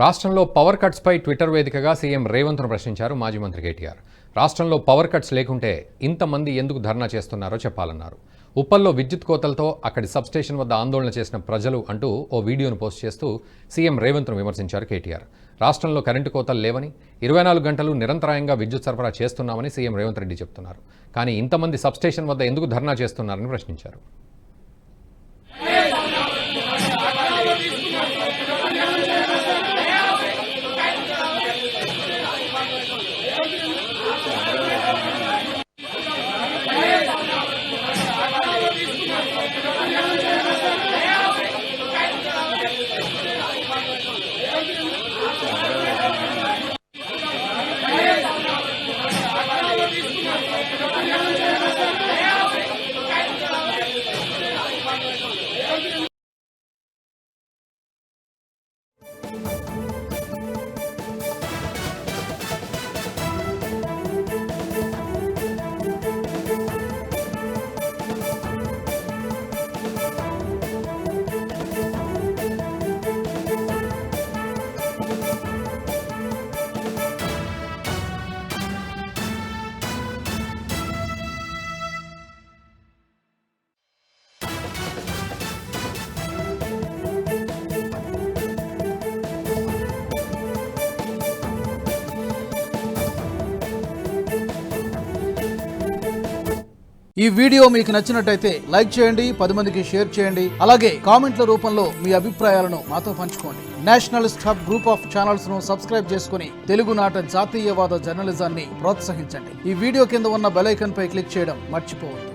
రాష్ట్రంలో power cuts పై Twitter వేదికగా CM రేవంత్ను ప్రశ్నించారు మాజీ మంత్రి కేటీఆర్. రాష్ట్రంలో పవర్ కట్స్ లేకుంటే ఇంతమంది ఎందుకు ధర్నా చేస్తున్నారో చెప్పాలన్నారు. ఉప్పల్లో విద్యుత్ కోతలతో అక్కడి సబ్స్టేషన్ వద్ద ఆందోళన చేసిన ప్రజలు అంటూ ఓ వీడియోను పోస్ట్ చేస్తూ సీఎం రేవంత్ను విమర్శించారు కేటీఆర్. రాష్ట్రంలో కరెంటు కోతలు లేవని, 24 గంటలు నిరంతరాయంగా విద్యుత్ సరఫరా చేస్తున్నామని సీఎం రేవంత్ రెడ్డి చెప్తున్నారు. కానీ ఇంతమంది సబ్స్టేషన్ వద్ద ఎందుకు ధర్నా చేస్తున్నారని ప్రశ్నించారు. ఈ వీడియో మీకు నచ్చినట్టయితే లైక్ చేయండి, 10 మందికి షేర్ చేయండి. అలాగే కామెంట్ల రూపంలో మీ అభిప్రాయాలను మాతో పంచుకోండి. Nationalist hub group of channels ను సబ్స్క్రైబ్ చేసుకుని తెలుగునాట జాతీయవాద జర్నలిజాన్ని ప్రోత్సహించండి. ఈ వీడియో కింద ఉన్న బెల్ ఐకాన్ పై క్లిక్ చేయడం మర్చిపోవద్దు.